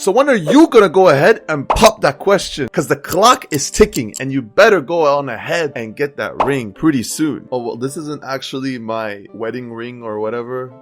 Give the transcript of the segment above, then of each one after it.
So when are you gonna go ahead and pop that question? Because the clock is ticking and you better go on ahead and get that ring pretty soon. Oh, well, this isn't actually my wedding ring or whatever.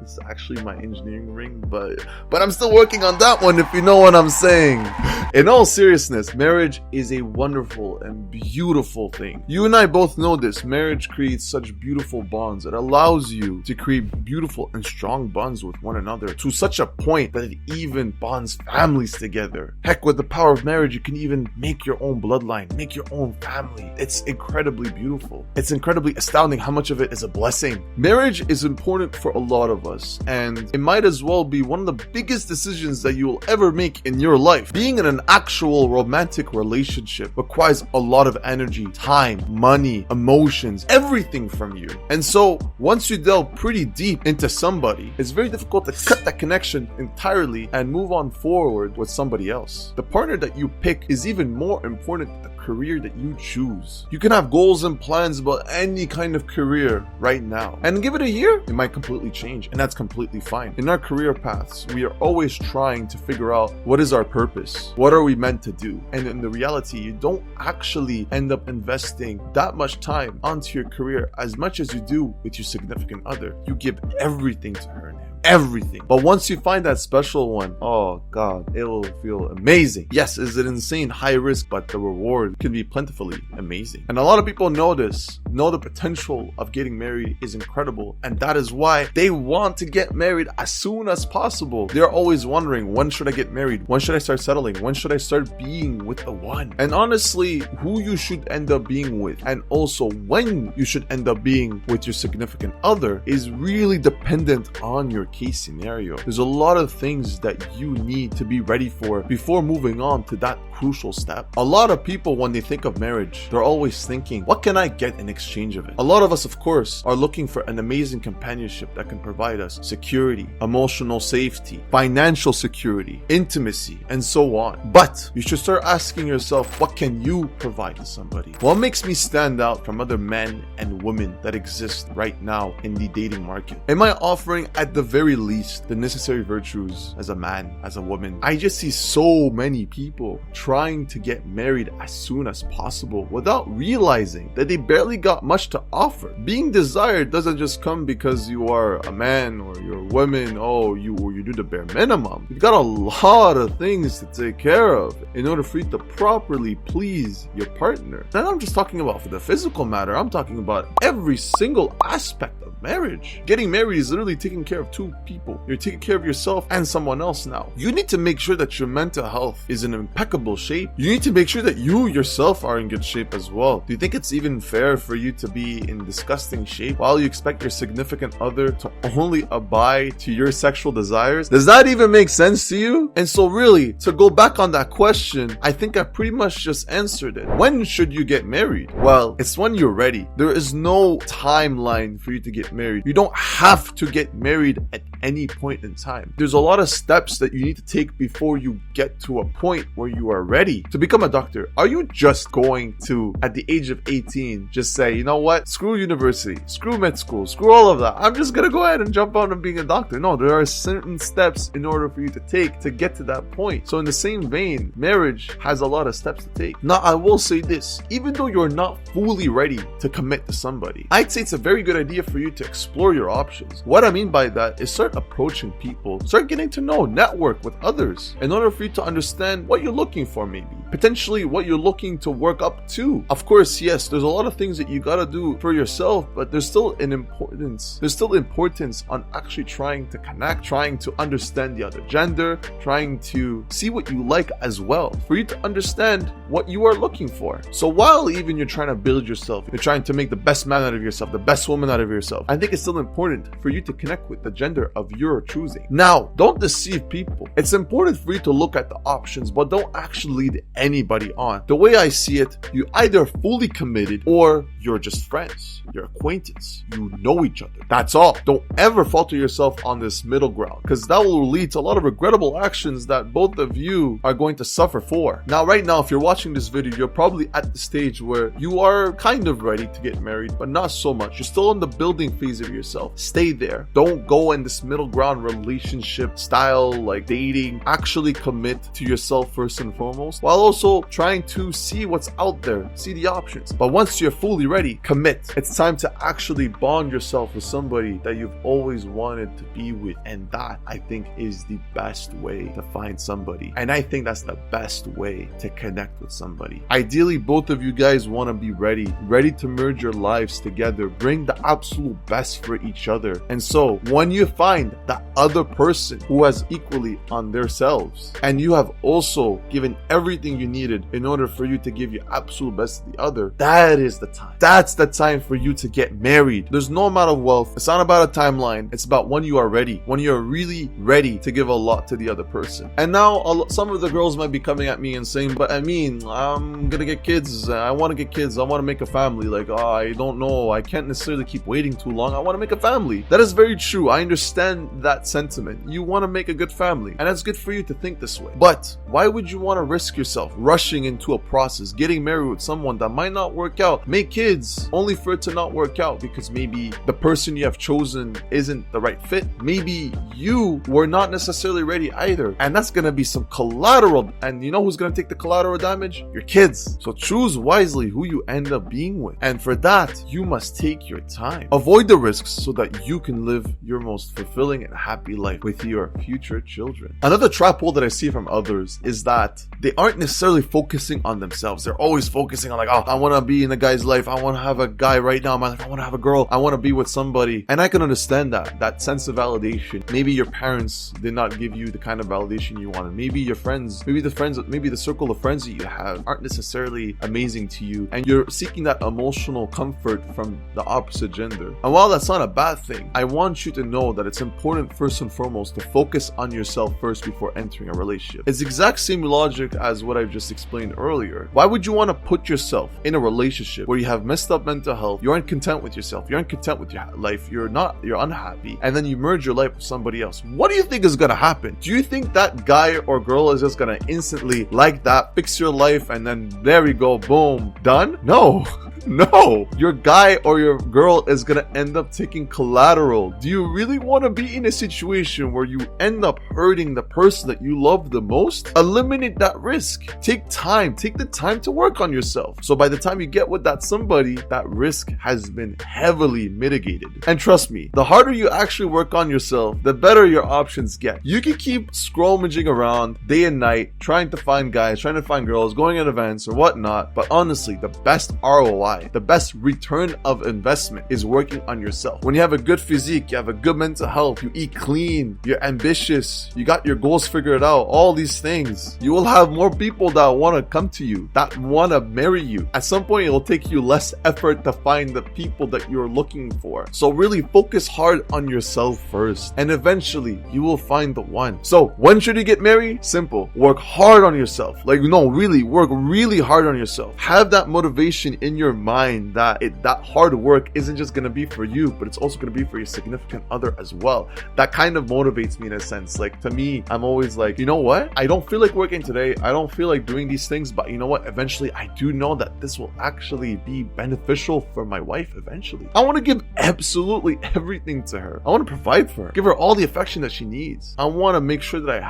This is actually my engineering ring, but I'm still working on that one, if you know what I'm saying. In all seriousness, marriage is a wonderful and beautiful thing. You and I both know this. Marriage creates such beautiful bonds. It allows you to create beautiful and strong bonds with one another to such a point that it even bonds families together. Heck, with the power of marriage, you can even make your own bloodline, make your own family. It's incredibly beautiful. It's incredibly astounding how much of it is a blessing. Marriage is important for a lot of us, and it might as well be one of the biggest decisions that you will ever make in your life. Being in an actual romantic relationship requires a lot of energy, time, money, emotions, everything from you. And so once you delve pretty deep into somebody, it's very difficult to cut that connection entirely and move on forward with somebody else. The partner that you pick is even more important than the career that you choose. You can have goals and plans about any kind of career right now, and give it a year, it might completely change, and that's completely fine. In our career paths, we are always trying to figure out what is our purpose, what are we meant to do, and in the reality, you don't actually end up investing that much time onto your career as much as you do with your significant other. You give everything to her and him. Everything. But once you find that special one, oh God, it will feel amazing. Yes, is it insane, high risk, but the reward can be plentifully amazing. And a lot of people know this, know the potential of getting married is incredible, and that is why they want to get married as soon as possible. They're always wondering, when should I get married? When should I start settling? When should I start being with the one? And honestly, who you should end up being with, and also when you should end up being with your significant other, is really dependent on your case scenario. There's a lot of things that you need to be ready for before moving on to that crucial step. A lot of people, when they think of marriage, they're always thinking, what can I get in exchange of it? A lot of us, of course, are looking for an amazing companionship that can provide us security, emotional safety, financial security, intimacy, and so on. But you should start asking yourself, what can you provide to somebody? What makes me stand out from other men and women that exist right now in the dating market? Am I offering at the very least the necessary virtues as a man, as a woman? I just see so many people trying to get married as soon as possible without realizing that they barely got much to offer. Being desired doesn't just come because you are a man or you're a woman, you do the bare minimum. You've got a lot of things to take care of in order for you to properly please your partner. And I'm just talking about for the physical matter, I'm talking about every single aspect of marriage. Getting married is literally taking care of two people. You're taking care of yourself and someone else now. You need to make sure that your mental health is in impeccable shape. You need to make sure that you yourself are in good shape as well. Do you think it's even fair for you to be in disgusting shape while you expect your significant other to only abide to your sexual desires? Does that even make sense to you? And so really, to go back on that question, I think I pretty much just answered it. When should you get married? Well, it's when you're ready. There is no timeline for you to get married. You don't have to get married at any point in time. There's a lot of steps that you need to take before you get to a point where you are ready to become a doctor. Are you just going to, at the age of 18, just say, you know what, screw university, screw med school, screw all of that, I'm just gonna go ahead and jump out and being a doctor? No, there are certain steps in order for you to take to get to that point. So in the same vein, marriage has a lot of steps to take. Now, I will say this, even though you're not fully ready to commit to somebody, I'd say it's a very good idea for you to explore your options. What I mean by that is start approaching people, start getting to know, network with others in order for you to understand what you're looking for, maybe potentially what you're looking to work up to. Of course, yes, there's a lot of things that you gotta do for yourself, but there's still importance on actually trying to connect, trying to understand the other gender, trying to see what you like as well, for you to understand what you are looking for. So while even you're trying to build yourself, you're trying to make the best man out of yourself, the best woman out of yourself, I think it's still important for you to connect with the gender of your choosing. Now, don't deceive people. It's important for you to look at the options, but don't actually lead anybody on. The way I see it, you either fully committed or you're just friends. You're acquaintance. You know each other. That's all. Don't ever falter yourself on this middle ground, because that will lead to a lot of regrettable actions that both of you are going to suffer for. Now, right now, if you're watching this video, you're probably at the stage where you are kind of ready to get married, but not so much. You're still in the building phase of yourself. Stay there. Don't go in this middle ground relationship style, like dating. Actually commit to yourself first and foremost, while also trying to see what's out there, see the options. But once you're fully ready, commit. It's time to actually bond yourself with somebody that you've always wanted to be with. And that, I think, is the best way to find somebody. And I think that's the best way to connect with somebody. Ideally, both of you guys want to be ready to merge your lives together, bring the absolute best for each other. And so when you find that other person who has equally on themselves, and you have also given everything you needed in order for you to give your absolute best to the other, that is the time. That's the time for you to get married. There's no amount of wealth. It's not about a timeline. It's about when you are ready, when you're really ready to give a lot to the other person. And now some of the girls might be coming at me and saying, but I mean, I'm gonna get kids. I want to get kids. I want to make a family. Like, oh, I don't know. I can't necessarily keep waiting too long. I want to make a family. That is very true. I understand that sentiment. You want to make a good family, and that's good for you to think this way. But why would you want to risk yourself rushing into a process, getting married with someone that might not work out, make kids, only for it to not work out because maybe the person you have chosen isn't the right fit? Maybe you were not necessarily ready either, and that's going to be some collateral. And you know who's going to take the collateral damage? Your kids. So choose wisely who you end up being with, and for that, you must take your time. Avoid the risks so that you can live your most fulfilling and happy life with your future children. Another trap hole that I see from others is that they aren't necessarily focusing on themselves. They're always focusing on like, oh, I want to be in a guy's life. I want to have a guy right now in my life. I want to have a girl. I want to be with somebody. And I can understand that sense of validation. Maybe your parents did not give you the kind of validation you wanted. Maybe your friends, maybe the circle of friends that you have aren't necessarily amazing to you, and you're seeking that emotional comfort from the opposite gender. And while that's not a bad thing, I want you to know that it's important first and foremost to focus on yourself first before entering a relationship. It's the exact same logic as what I've just explained earlier. Why would you want to put yourself in a relationship where you have messed up mental health, you aren't content with yourself, you aren't content with your life, you're unhappy, and then you merge your life with somebody else? What do you think is going to happen? Do you think that guy or girl is just going to instantly like that, fix your life, and then there we go, boom, done? No. No, your guy or your girl is gonna end up taking collateral. Do you really want to be in a situation where you end up hurting the person that you love the most? Eliminate that risk. Take the time to work on yourself. So by the time you get with that somebody, that risk has been heavily mitigated. And trust me, the harder you actually work on yourself, the better your options get. You can keep scrollaging around day and night, trying to find guys, trying to find girls, going at events or whatnot, but honestly, the best ROI, the best return of investment is working on yourself. When you have a good physique, you have a good mental health, you eat clean, you're ambitious, you got your goals figured out, all these things, you will have more people that want to come to you, that want to marry you. At some point, it will take you less effort to find the people that you're looking for. So really focus hard on yourself first, and eventually you will find the one. So when should you get married? Simple. Work hard on yourself. Really work really hard on yourself. Have that motivation in your mind that hard work isn't just going to be for you, but it's also going to be for your significant other as well. That kind of motivates me in a sense. Like, to me, I'm always like, you know what? I don't feel like working today. I don't feel like doing these things, but you know what? Eventually, I do know that this will actually be beneficial for my wife eventually. I want to give absolutely everything to her. I want to provide for her, give her all the affection that she needs. I want to make sure that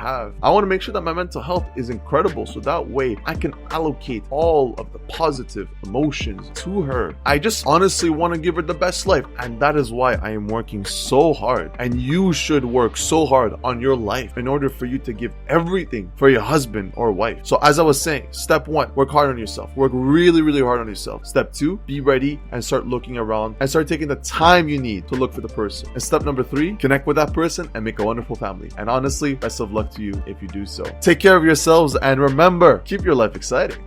I want to make sure that my mental health is incredible, so that way I can allocate all of the positive emotions to her. I just honestly want to give her the best life, and that is why I am working so hard. And you should work so hard on your life in order for you to give everything for your husband or wife. So as I was saying, step 1, work hard on yourself. Work really, really hard on yourself. Step 2, be ready and start looking around and start taking the time you need to look for the person. And step number 3, connect with that person and make a wonderful family. And honestly, best of luck to you if you do so. Take care of yourselves, and remember, keep your life exciting.